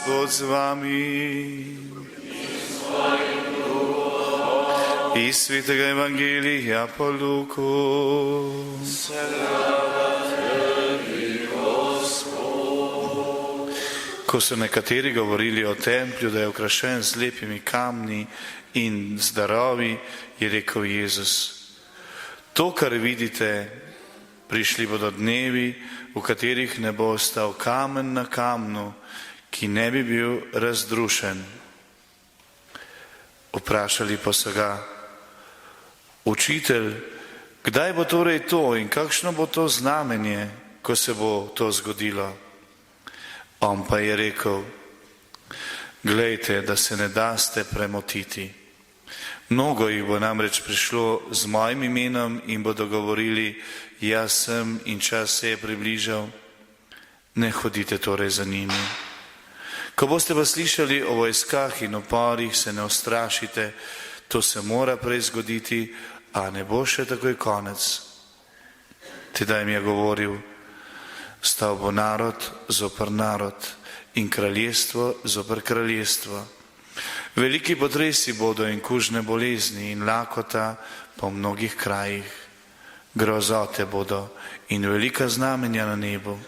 Gospod z vami. Iz svetega evangelija po Luku. Ko so nekateri govorili o templju, da je okrašen z lepimi kamni in z darovi, je rekel Jezus: to, kar vidite, prišli bodo dnevi, v katerih ne bo ostal kamen na kamnu, ki ne bi bil razrušen. Vprašali pa so ga: učitelj, kdaj bo torej to in kakšno bo to znamenje, ko se bo to zgodilo? On pa je rekel: glejte, da se ne daste premotiti. Mnogo jih bo namreč prišlo z mojim imenom in bodo govorili: jaz sem in čas se je približal. Ne hodite torej za njimi. Ko boste pa slišali o vojskah in uporih, se ne ustrašite, to se mora prej zgoditi, a ne bo še takoj konec. Tedaj jim je govoril: stal bo narod zoper narod in kraljestvo zoper kraljestvo. Veliki potresi bodo in kužne bolezni in lakota po mnogih krajih. Grozote bodo in velika znamenja na nebu.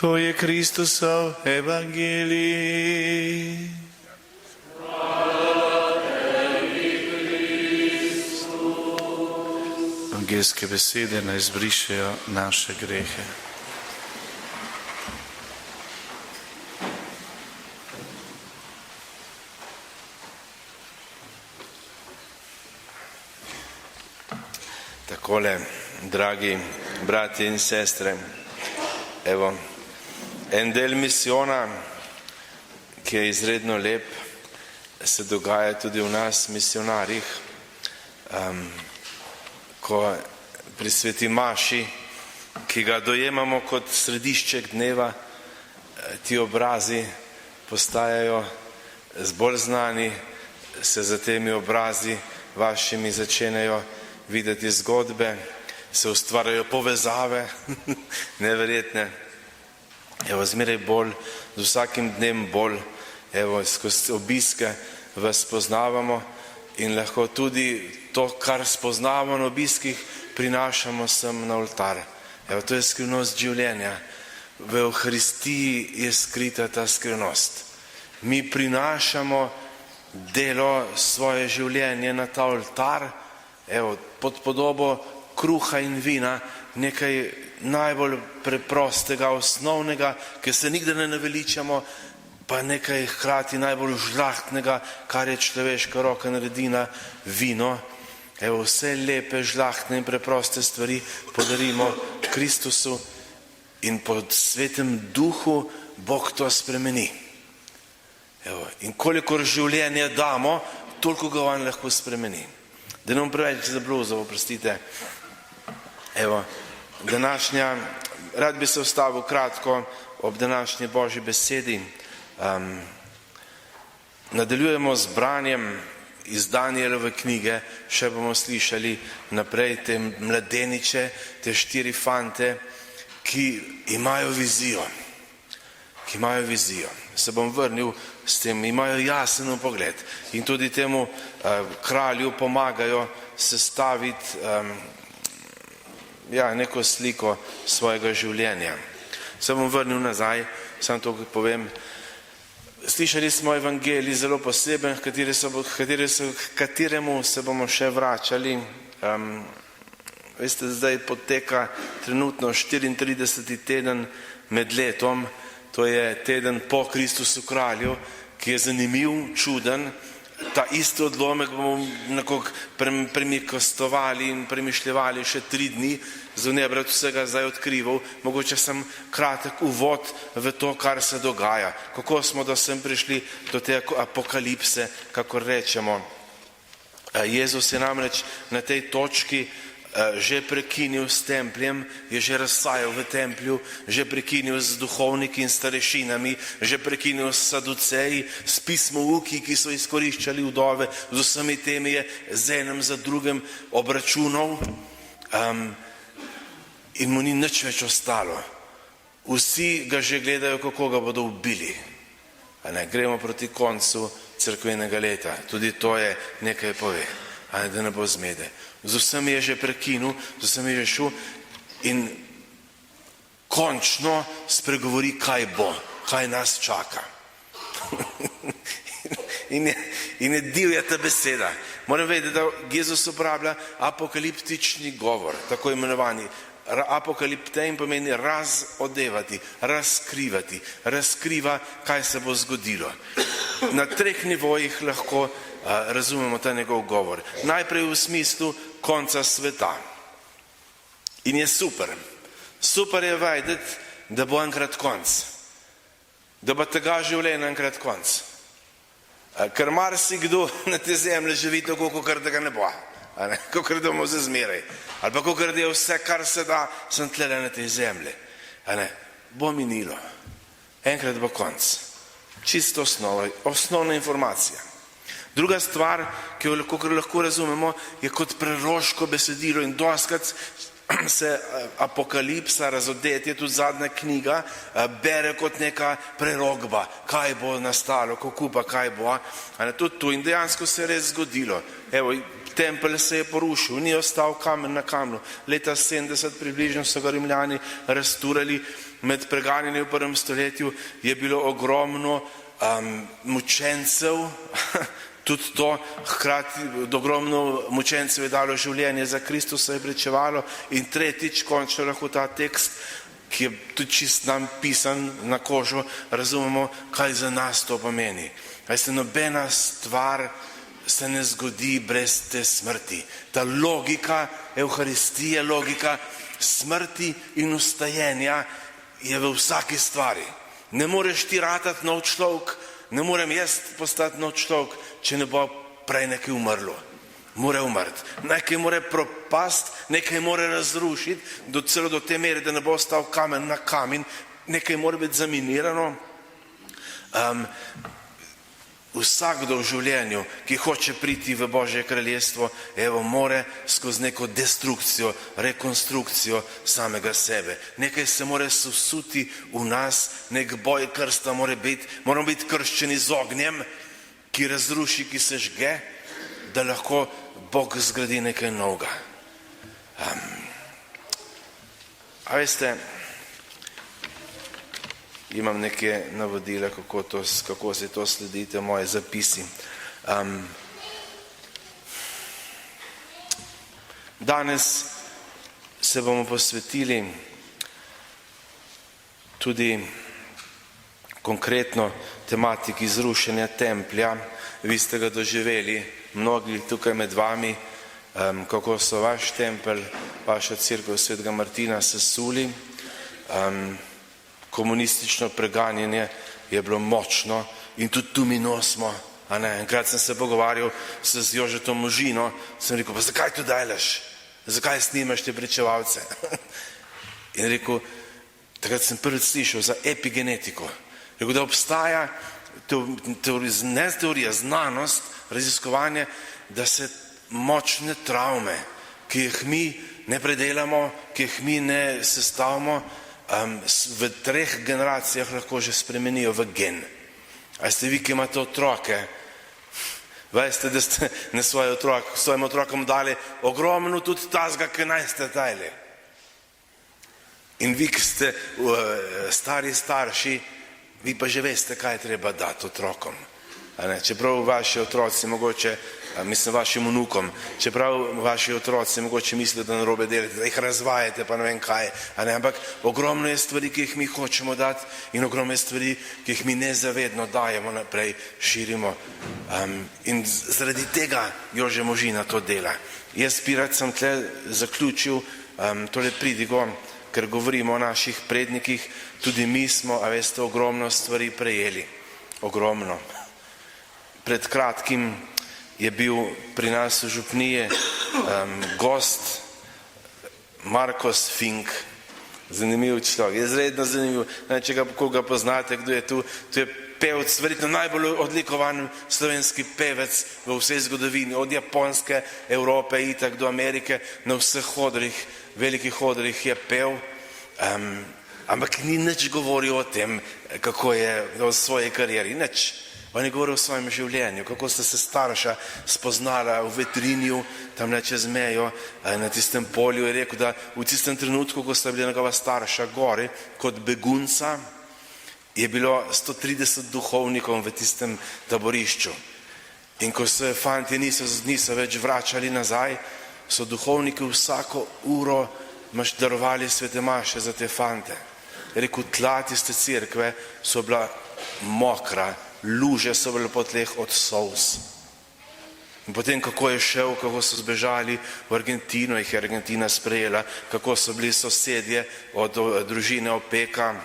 To je Kristusov evangelij. Evangeljske besede naj izbrišejo naše grehe. Takole, dragi bratje in sestre, evo, en del misijona, ki je izredno lep, se dogaja tudi v nas, misionarjih, ko pri sveti maši, ki ga dojemamo kot središček dneva, ti obrazi postajajo bolj znani, se za temi obrazi vašimi začenjajo videti zgodbe, se ustvarjajo povezave, neverjetne. Evo, zmeraj bolj, z vsakim dnem bolj, evo, skozi obiske vas spoznavamo in lahko tudi to, kar spoznavamo na obiskih, prinašamo sem na oltar. Evo, to je skrivnost življenja. V Evharistiji je skrita ta skrivnost. Mi prinašamo delo, svoje življenje na ta oltar, evo, pod podobo kruha in vina, nekaj najbolj preprostega, osnovnega, ki se nikdar ne naveličamo, pa nekaj hkrati najbolj žlahtnega, kar je človeška roka naredila, vino. Evo, vse lepe, žlahtne in preproste stvari podarimo Kristusu in pod svetem duhu Bog to spremeni. Evo, in kolikor življenja damo, toliko ga on lahko spremeni. Da ne bom preveč zabluzal, oprostite. Evo, rad bi se ustavil kratko ob današnji Božji besedi. Nadaljujemo z branjem iz Danielove knjige, še bomo slišali naprej te mladeniče, te 4 fante, ki imajo vizijo. Se bom vrnil s tem, imajo jasen pogled in tudi temu kralju pomagajo sestaviti neko sliko svojega življenja. Se bom vrnil nazaj, samo to povem. Slišali smo evangelij zelo poseben, kateremu se bomo še vračali. Veste, zdaj poteka trenutno 34. teden med letom, to je teden po Kristusu kralju, ki je zanimiv, čuden. Ta isti odlomek bomo nekako premikostovali in premišljevali še 3 dni, zdaj ne bi vsega zdaj odkrival, mogoče sem kratek uvod v to, kar se dogaja. Kako smo do sem prišli do te apokalipse, kakor rečemo. Jezus je namreč na tej točki že prekinil s templjem, je že razsajal v templju, že prekinil z duhovniki in starešinami, že prekinil s saduceji, s pismouki, ki so izkoriščali vdove, z vsemi temi je z enim za drugim obračunal in mu ni nič več ostalo. Vsi ga že gledajo, kako ga bodo ubili. Gremo proti koncu cerkvenega leta. Tudi to je nekaj pove, da ne bo zmede. Z vsem je že prekinil, z vsem je že šel in končno spregovori, kaj bo, kaj nas čaka. In je divja ta beseda. Moram vedeti, da Jezus uporablja apokaliptični govor, tako imenovani. Apokaliptein pomeni razodevati, razkrivati, razkriva, kaj se bo zgodilo. Na 3 nivojih lahko razumemo ta njegov govor. Najprej v smislu konca sveta. In je super. Super je vedeti, da bo enkrat konc. Da bo tega življenja enkrat konc. Ker marsikdo na te zemlje živi tako, kot da ga ne bo. Kakor da bomo za zmeraj. Ali pa kakor da je vse, kar se da, sem tlele na tej zemlji. Bo minilo. Enkrat bo konc. Čisto osnovna informacija. Druga stvar, ki jo lahko razumemo, je kot preroško besedilo in dostikrat se Apokalipsa, razodetje, tudi zadnja knjiga, bere kot neka prerokba, kaj bo nastalo, kako pa kaj bo. Tudi tu in dejansko se je res zgodilo. Evo, tempelj se je porušil, ni ostal kamen na kamnu. Leta 70 približno so ga Rimljani razturali. Med preganjanjem v 1. stoletju je bilo ogromno mučencev, tudi to, hkrati ogromno mučencev je dalo življenje za Kristusa, je pričevalo. In tretjič, končno lahko ta tekst, ki je tudi čist nam pisan na kožo, razumemo, kaj za nas to pomeni. Nobena stvar se ne zgodi brez te smrti. Ta logika Evharistije, logika smrti in ustajenja je v vsaki stvari. Ne moreš ti ratati nov človek, ne morem jaz postati nov človek, če ne bo prej nekaj umrlo. More umrti. Nekaj more propast, nekaj more razrušiti, celo do te mere, da ne bo ostal kamen na kamen, nekaj mora biti zaminirano. Vsakdo v življenju, ki hoče priti v Božje kraljestvo, more skozi neko destrukcijo, rekonstrukcijo samega sebe. Nekaj se mora sesuti v nas, nek boj krsta mora biti, moramo biti krščeni z ognjem, ki razruši, ki se žge, da lahko Bog zgradi nekaj novega. A veste, imam neke navodila, kako se to sledite, moje zapisi. Danes se bomo posvetili tudi konkretno tematiki zrušenja templja. Vi ste ga doživeli, mnogi tukaj med vami, kako so vaš tempelj, vaša cerkev Svetega Martina sesuli. Komunistično preganjanje je bilo močno in tudi tu mi nosimo. Enkrat sem se pogovarjal z Jožetom Možino, sem rekel, pa zakaj to dajleš? Zakaj snimaš te pričevalce? In rekel, takrat sem prvič slišal za epigenetiko. Rekel, da obstaja ne teorija, znanost, raziskovanje, da se močne travme, ki jih mi ne predelamo, ki jih mi ne sestavimo, v 3 generacijah lahko že spremenijo v gen. A ste vi, ki imate otroke, veste, da ste na svojim otrokom dali ogromno tudi tazga, ki naj ste tajli. In vi, ki ste stari starši, vi pa že veste, kaj treba dati otrokom. Čeprav vaši otroci mogoče, vašim vnukom, čeprav vaši otroci mogoče mislijo, da narobe delate, da jih razvajate, pa ne vem kaj, ampak ogromno je stvari, ki jih mi hočemo dati in ogromno je stvari, ki jih mi nezavedno dajemo naprej, širimo. In zaradi tega Jože Možina to dela. Jaz rad sem tle zaključil tole pridigo, ker govorimo o naših prednikih, tudi mi smo, a veste, ogromno stvari prejeli. Ogromno. Pred kratkim je bil pri nas v župniji gost Marcos Fink, zanimiv človek, izredno zanimiv, če ga poznate, kdo je tu, to je pevec, verjetno najbolj odlikovan slovenski pevec v vsej zgodovini, od Japonske, Evrope, itak do Amerike, na vseh odrih, velikih odrih je pev. ampak ni nič govoril o tem, kako je o svoji karieri, nič. On je govoril o svojem življenju, kako sta se starša spoznala v Vetrinju, tam čez mejo, na tistem polju. Je rekel, da v tistem trenutku, ko sta bila njegova starša gori kot begunca, je bilo 130 duhovnikov v tistem taborišču. In ko se fantje niso več vračali nazaj, so duhovniki vsako uro darovali svete maše za te fante. Je rekel, tla tiste cerkve so bila mokra, luže so bile po tleh od solz. In potem, kako je šel, kako so zbežali v Argentino, jih je Argentina sprejela, kako so bili sosedje od družine Opeka,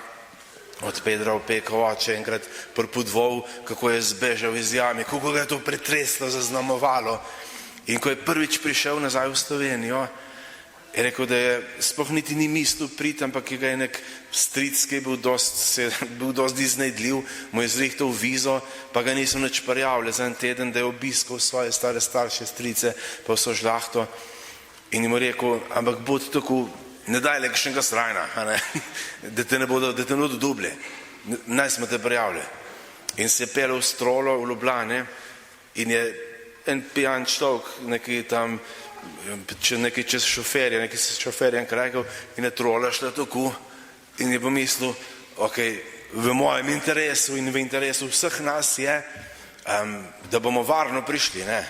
od Pedra Opeka, oče enkrat prepudval, kako je zbežal iz jame, kako ga je to pretreslo, zaznamovalo. In ko je prvič prišel nazaj v Slovenijo, je rekel, da je sploh niti ni mislil priti, ampak je ga je nek stric, ki je bil dosti iznajdljiv, mu je zrihtal vizo, pa ga nisem nič prijavljal za en teden, da je obiskal svoje stare starše strice, pa vso žlahto. In jim je rekel, ampak bodi tako, ne daj le kakšnega srajna, da te ne bodo dublje, naj smo te prijavili. In se je pel v Strolo v Ljubljane in je en pijan človek, nekaj tam, nekaj čez šoferja, nekaj se šoferja rekel, in je trola šla tako in je pomislil, ok, v mojem interesu in v interesu vseh nas je, da bomo varno prišli, ne.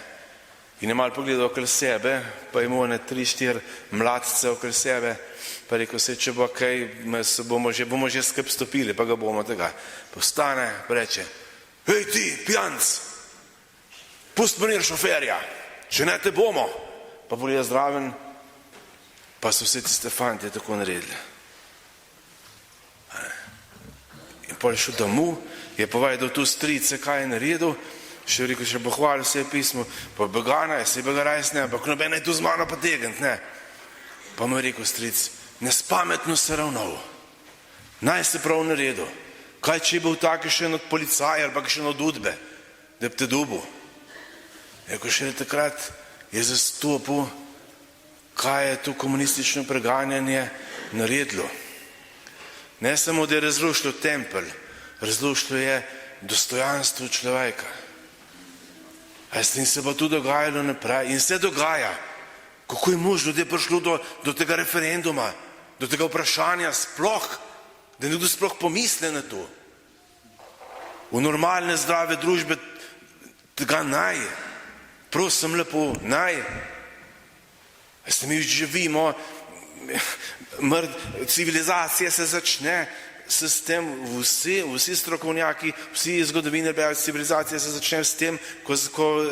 In je malo pogledal okoli sebe, pa je imel 3-4 mladce okoli sebe, pa je rekel, če bo kaj, bomo že skrb stopili, pa ga bomo tega. Postane, pa reče, hej ti, pijanc, pusti manir šoferja, če ne te bomo. Pa bolje zdraven, pa so vse tiste fantje tako naredili. In potem je šel domov, je povedal tu strice, kaj je naredil, še rekel, še pohvalil se je pismo, pa begana je, se je begarajs ne, ampak noben je tu z mano potegniti, ne. Pa mu je rekel stric, nespametno se ravnal, naj se prav naredil, kaj če je bil tak še od policaja ali pa še od udbe, da bi te dobil. Rekel, še takrat je zastopil, kaj je to komunistično preganjanje naredilo. Ne samo, da je razrušilo tempelj, razrušilo je dostojanstvo človeka. In se bo tu dogajalo naprej in se dogaja. Kako je možno, da je prišlo do tega referenduma, do tega vprašanja sploh, da nekdo sploh pomisli na to. V normalne zdrave družbe tega naj, prosim lepo, naj. Mi živimo, civilizacija se začne s tem, vsi strokovnjaki, vsi zgodovinarji, civilizacija se začne s tem, ko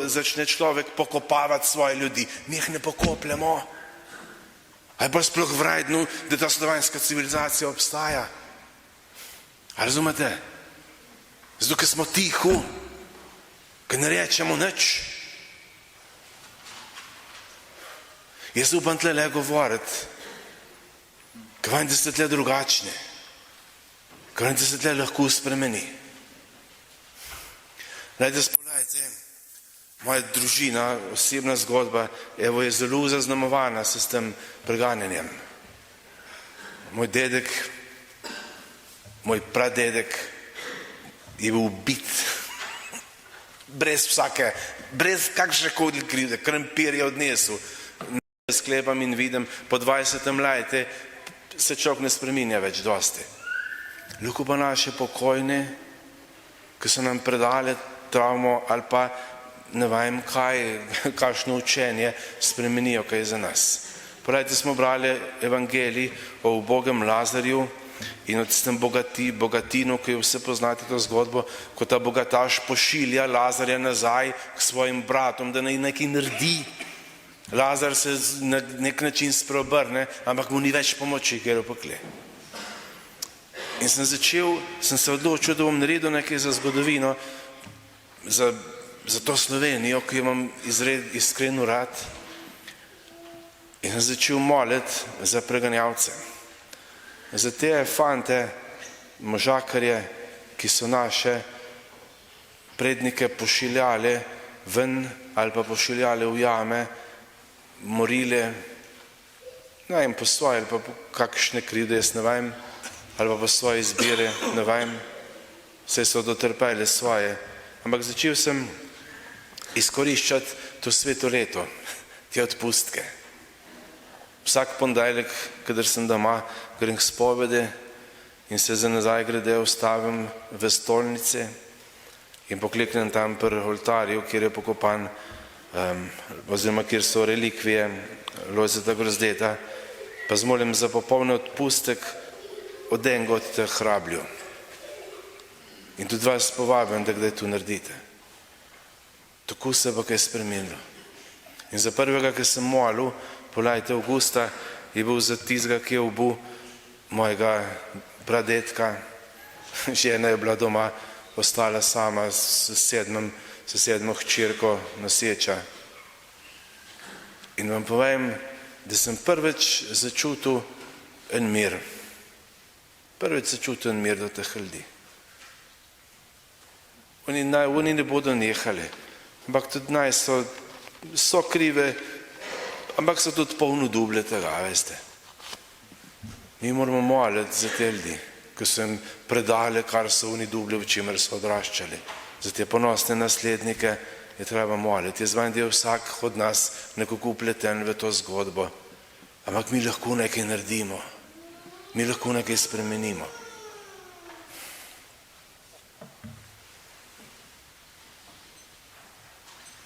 začne človek pokopavati svoje ljudi. Mi jih ne pokopljamo. Ali pa sploh vredno, da ta slovanska civilizacija obstaja. A razumete? Zato, ker smo tiho, ker ne rečemo nič. Jaz upam tle govoriti, ker vam, da ste tle drugačni, ker vam, da se tle lahko spremeni. Dajte spomnite, moja družina, osebna zgodba, evo je zelo zaznamovana s tem preganjanjem. Moj dedek, moj pradedek je bil ubit, brez kakšne koli krivde, krompir je odnesel. Sklepam in vidim, po 20. leti se človek ne spreminja več dosti. Lahko pa naše pokojne, ki so nam predale travmo ali pa ne vem kaj, kakšno učenje spremenijo kaj za nas. Poglejte, smo brali evangelij o ubogem Lazarju in o tistem bogatinu, ki vse poznate to zgodbo, ko ta bogataš pošilja Lazarja nazaj k svojim bratom, da naj nekaj naredi. Lazar se na nek način spreobrne, ampak mu ni več pomoči, ker je pokle. In sem se odločil, da bom naredil nekaj za zgodovino, za to Slovenijo, ki jo imam iskreno rad. In sem začel moliti za preganjavce. Za te fante, možakarje, ki so naše prednike pošiljali ven ali pa pošiljali v jame, morile, ne vem, po svoje ali pa po kakšne krivde, jaz ne vem, ali pa po svoje izbire, ne vem, vse so dotrpele svoje, ampak začel sem izkoriščati to sveto leto, te odpustke. Vsak ponedeljek, kadar sem doma, grem k spovedi in se za nazaj grede ustavim v stolnici in pokleknem tam pri oltarju, kjer je pokopan, oziroma kjer so relikvije Lojzeta Grozdeta, pa zmolim za popoln odpustek od enega od teh hrabljev. In tudi vas povabim, da kdaj to naredite. Tako se bo kaj spremenilo. In za prvega, ki sem molil, polajte Avgusta, je bil za tistega, ki je ubil mojega pradetka. Žena je bila doma, ostala sama s sedmo hčerko noseča. In vam povem, da sem prvič začutil en mir. Prvič začutil en mir do teh ljudi. Oni ne bodo nehali, ampak tudi naj so krive, ampak so tudi polno dublje tega, veste. Mi moramo moliti za te ljudi, ki so jim predali, kar so oni dublje, v čemer so odraščali. Za te ponosne naslednike je treba moliti. Jaz vem, da je vsak od nas nekako upleten v to zgodbo, ampak mi lahko nekaj naredimo, mi lahko nekaj spremenimo.